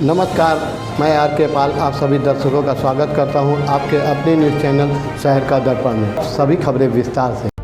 नमस्कार, मैं आर के पाल आप सभी दर्शकों का स्वागत करता हूं आपके अपने न्यूज़ चैनल शहर का दर्पण में। सभी खबरें विस्तार से।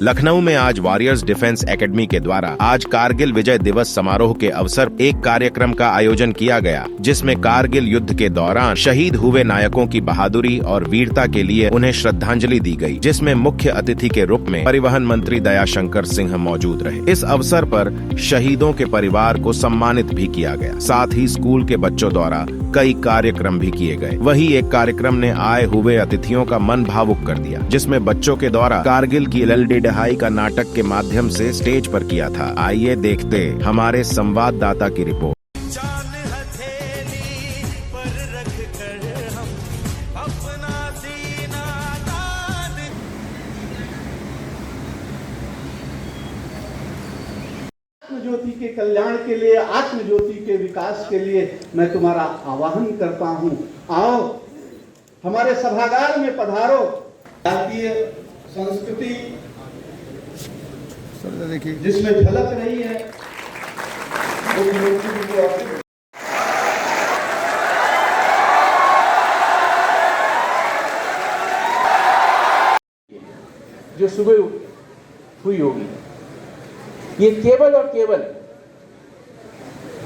लखनऊ में आज वॉरियर्स डिफेंस एकेडमी के द्वारा आज कारगिल विजय दिवस समारोह के अवसर एक कार्यक्रम का आयोजन किया गया, जिसमें कारगिल युद्ध के दौरान शहीद हुए नायकों की बहादुरी और वीरता के लिए उन्हें श्रद्धांजलि दी गई, जिसमें मुख्य अतिथि के रूप में परिवहन मंत्री दयाशंकर सिंह मौजूद रहे। इस अवसर पर शहीदों के परिवार को सम्मानित भी किया गया। साथ ही स्कूल के बच्चों द्वारा कई कार्यक्रम भी किए गए। वहीं एक कार्यक्रम ने आए हुए अतिथियों का मन भावुक कर दिया, जिसमें बच्चों के द्वारा कारगिल की LLD दहाई का नाटक के माध्यम से स्टेज पर किया था। आइए देखते हमारे संवाददाता की रिपोर्ट। ज्योति के कल्याण के लिए, आत्म ज्योति के विकास के लिए मैं तुम्हारा आवाहन करता हूं। आओ हमारे सभागार में पधारो। भारतीय संस्कृति जिसमें झलक रही है जो सुबह हुई होगी, ये केवल और केवल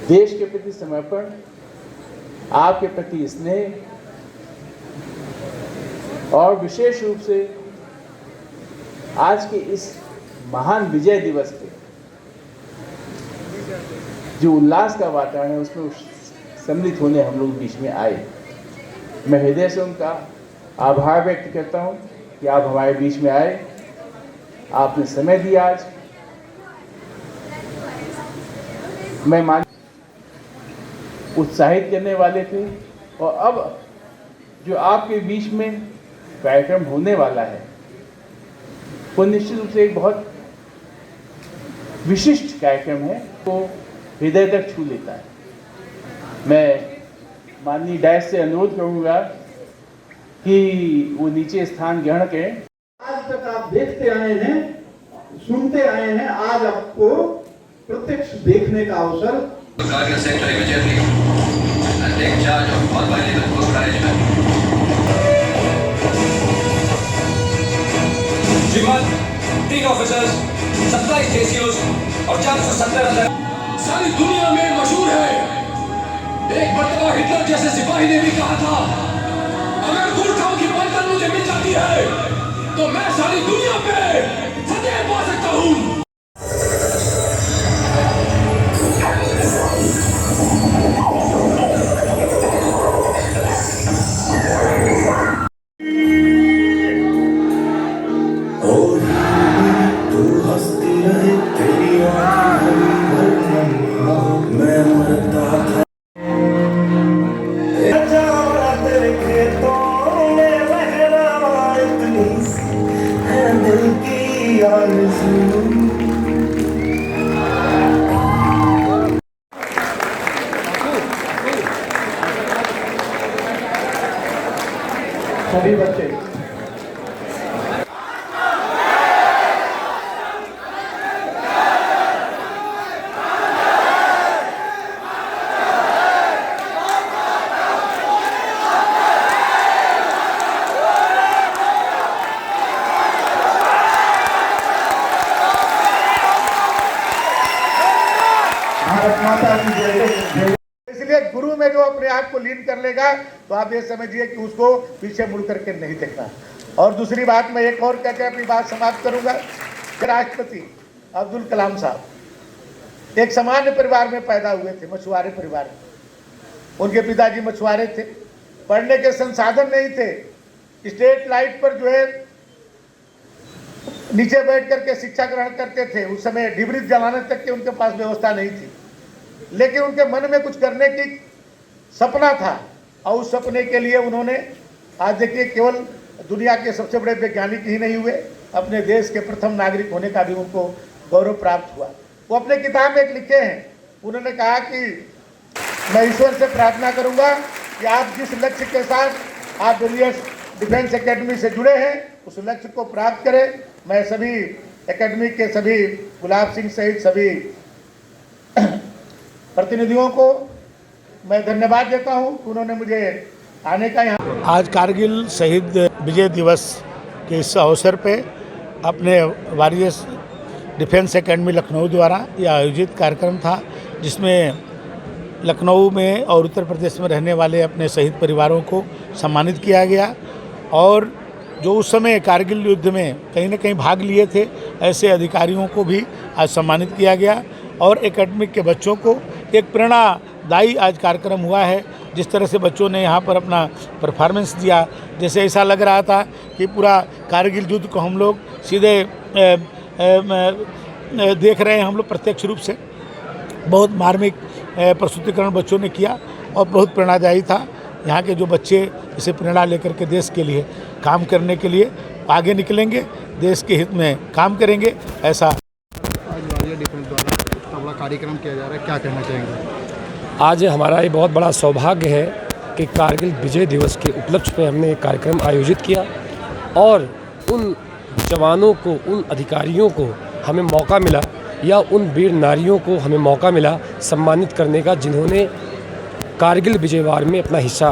देश के प्रति समर्पण, आपके प्रति स्नेह और विशेष रूप से आज के इस महान विजय दिवस पे जो उल्लास का वातावरण है उसमें सम्मिलित होने हम लोग बीच में आए। मैं हृदय से उनका आभार व्यक्त करता हूं कि आप हमारे बीच में आए, आपने समय दिया। आज मैं मान उत्साहित करने वाले थे, और अब जो आपके बीच में कार्यक्रम होने वाला है वो निश्चित रूप से एक बहुत विशिष्ट कार्यक्रम है, तो हृदय तक छू लेता है। मैं माननीय डैश से अनुरोध करूंगा कि वो नीचे स्थान ग्रहण करें। आज तक आप देखते आए हैं, सुनते आए हैं, आज आपको प्रत्यक्ष देखने का अवसर। श्रीमान 3 ऑफिसर्स, 27 JCOs और 470 सारी दुनिया में मशहूर है। एक मर्तबा हिटलर जैसे सिपाही ने भी कहा था, अगर गुरखाओं की बंदर मुझे मिल जाती है तो मैं सारी दुनिया पे फतेह पा सकता हूं। सभी बच्चे भारत माता की जय। इसलिए गुरु में जो अपने आप को लीन कर लेगा तो आप ये समझिए कि उसको पीछे मुड़ करके नहीं देखना। और दूसरी बात मैं एक और कहकर अपनी बात समाप्त करूंगा। राष्ट्रपति अब्दुल कलाम साहब एक सामान्य परिवार में पैदा हुए थे, मछुआरे परिवार में। उनके पिताजी मछुआरे थे, पढ़ने के संसाधन नहीं थे। स्ट्रीट लाइट पर जो है नीचे बैठ करके शिक्षा ग्रहण करते थे। उस समय डिबरी जलाने तक की उनके पास व्यवस्था नहीं थी, लेकिन उनके मन में कुछ करने की सपना था, और उस सपने के लिए उन्होंने आज देखिए केवल दुनिया के सबसे बड़े वैज्ञानिक ही नहीं हुए, अपने देश के प्रथम नागरिक होने का भी उनको गौरव प्राप्त हुआ। वो अपने किताब में एक लिखे हैं, उन्होंने कहा कि मैं ईश्वर से प्रार्थना करूंगा कि आप जिस लक्ष्य के साथ आप वॉरियर्स डिफेंस एकेडमी से जुड़े हैं उस लक्ष्य को प्राप्त करें। मैं सभी एकेडमी के सभी गुलाब सिंह सहित सभी प्रतिनिधियों को मैं धन्यवाद देता हूं कि उन्होंने मुझे आने का यहाँ। आज कारगिल शहीद विजय दिवस के इस अवसर पे अपने वॉरियर्स डिफेंस एकेडमी लखनऊ द्वारा यह आयोजित कार्यक्रम था, जिसमें लखनऊ में और उत्तर प्रदेश में रहने वाले अपने शहीद परिवारों को सम्मानित किया गया और जो उस समय कारगिल युद्ध में कहीं न कहीं भाग लिए थे ऐसे अधिकारियों को भी आज सम्मानित किया गया और एकेडमिक के बच्चों को एक प्रेरणादायी आज कार्यक्रम हुआ है। जिस तरह से बच्चों ने यहाँ पर अपना परफॉर्मेंस दिया, जैसे ऐसा लग रहा था कि पूरा कारगिल युद्ध को हम लोग सीधे देख रहे हैं हम लोग प्रत्यक्ष रूप से। बहुत मार्मिक प्रस्तुतिकरण बच्चों ने किया और बहुत प्रेरणादायी था। यहाँ के जो बच्चे इसे प्रेरणा लेकर के देश के लिए काम करने के लिए आगे निकलेंगे, देश के हित में काम करेंगे, ऐसा आज वॉरियर डिफेंस द्वारा इतना बड़ा कार्यक्रम किया जा रहा है, क्या कहना चाहेंगे? आज हमारा ये बहुत बड़ा सौभाग्य है कि कारगिल विजय दिवस के उपलक्ष्य पे हमने एक कार्यक्रम आयोजित किया और उन जवानों को, उन अधिकारियों को हमें मौका मिला या उन वीर नारियों को हमें मौका मिला सम्मानित करने का, जिन्होंने कारगिल विजय वार में अपना हिस्सा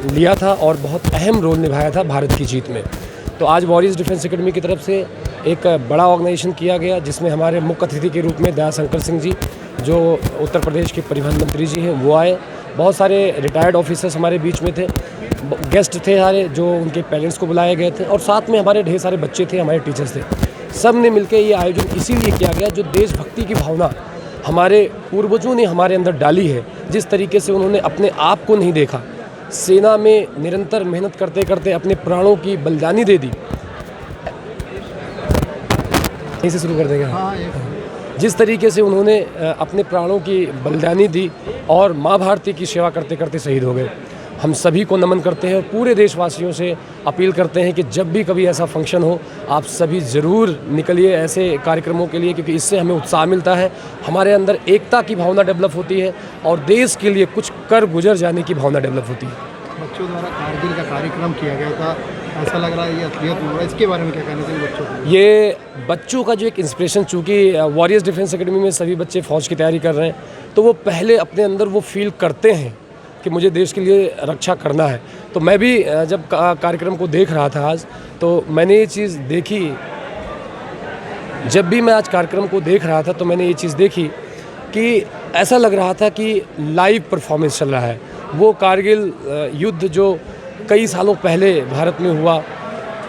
लिया था और बहुत अहम रोल निभाया था भारत की जीत में। तो आज वॉरियर्स डिफेंस एकेडमी की तरफ से एक बड़ा ऑर्गेनाइजेशन किया गया, जिसमें हमारे मुख्य अतिथि के रूप में दयाशंकर सिंह जी, जो उत्तर प्रदेश के परिवहन मंत्री जी हैं, वो आए। बहुत सारे रिटायर्ड ऑफिसर्स हमारे बीच में थे, गेस्ट थे सारे, जो उनके पेरेंट्स को बुलाए गए थे और साथ में हमारे ढेर सारे बच्चे थे, हमारे टीचर्स थे। सब ने मिलकर ये आयोजन इसीलिए किया गया, जो देशभक्ति की भावना हमारे पूर्वजों ने हमारे अंदर डाली है। जिस तरीके से उन्होंने अपने आप को नहीं देखा, सेना में निरंतर मेहनत करते करते अपने प्राणों की बलिदानी दे दी। ऐसे शुरू कर देंगे। जिस तरीके से उन्होंने अपने प्राणों की बलिदानी दी और माँ भारती की सेवा करते करते शहीद हो गए। हम सभी को नमन करते हैं और पूरे देशवासियों से अपील करते हैं कि जब भी कभी ऐसा फंक्शन हो, आप सभी ज़रूर निकलिए ऐसे कार्यक्रमों के लिए, क्योंकि इससे हमें उत्साह मिलता है, हमारे अंदर एकता की भावना डेवलप होती है और देश के लिए कुछ कर गुजर जाने की भावना डेवलप होती है। बच्चों द्वारा कारगिल का कार्यक्रम किया गया था, ऐसा लग रहा है ये असलियत हो रहा है, इसके बारे में क्या कहना चाहिए बच्चों को? ये बच्चों का जो एक इंस्पिरेशन, चूँकि वॉरियर्स डिफेंस एकेडमी में सभी बच्चे फ़ौज की तैयारी कर रहे हैं, तो वो पहले अपने अंदर वो फील करते हैं कि मुझे देश के लिए रक्षा करना है। तो मैं भी जब कार्यक्रम को देख रहा था आज, तो मैंने ये चीज़ देखी, जब भी मैं आज कार्यक्रम को देख रहा था तो मैंने ये चीज़ देखी कि ऐसा लग रहा था कि लाइव परफॉर्मेंस चल रहा है। वो कारगिल युद्ध जो कई सालों पहले भारत में हुआ,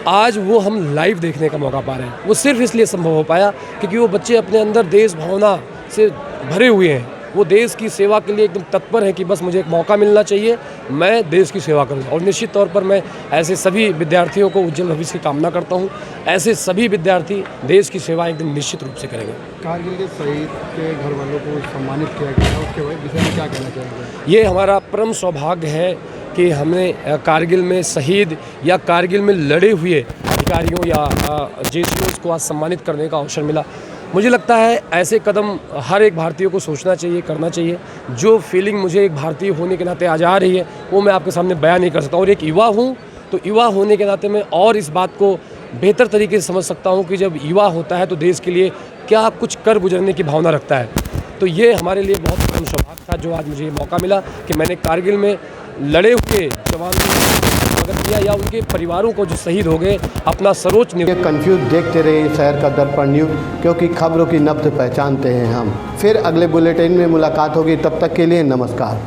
आज वो हम लाइव देखने का मौका पा रहे हैं। वो सिर्फ इसलिए संभव हो पाया क्योंकि वो बच्चे अपने अंदर देश भावना से भरे हुए हैं। वो देश की सेवा के लिए एकदम तत्पर है कि बस मुझे एक मौका मिलना चाहिए, मैं देश की सेवा करूँ। और निश्चित तौर पर मैं ऐसे सभी विद्यार्थियों को उज्जवल भविष्य की कामना करता हूँ। ऐसे सभी विद्यार्थी देश की सेवा एकदम निश्चित रूप से करेंगे। कारगिल के शहीद के घर वालों को सम्मानित किया गया, उसके विषय में क्या कहना चाहेंगे? ये हमारा परम सौभाग्य है कि हमने कारगिल में शहीद या कारगिल में लड़े हुए अधिकारियों या जेसीओज़ को आज सम्मानित करने का अवसर मिला। मुझे लगता है ऐसे कदम हर एक भारतीय को सोचना चाहिए, करना चाहिए। जो फीलिंग मुझे एक भारतीय होने के नाते आज आ रही है, वो मैं आपके सामने बयान नहीं कर सकता। और एक युवा हूँ, तो युवा होने के नाते मैं और इस बात को बेहतर तरीके से समझ सकता हूँ कि जब युवा होता है तो देश के लिए क्या कुछ कर गुजरने की भावना रखता है। तो ये हमारे लिए बहुत बड़ा सौभाग्य था जो आज मुझे मौका मिला कि मैंने कारगिल में लड़े हुए जवानों को स्वागत किया या उनके परिवारों को जो शहीद हो गए अपना सर्वोच्च कंफ्यूज देखते रहिए शहर का दर्पण न्यूज़, क्योंकि खबरों की नब्ज पहचानते हैं हम। फिर अगले बुलेटिन में मुलाकात होगी, तब तक के लिए नमस्कार।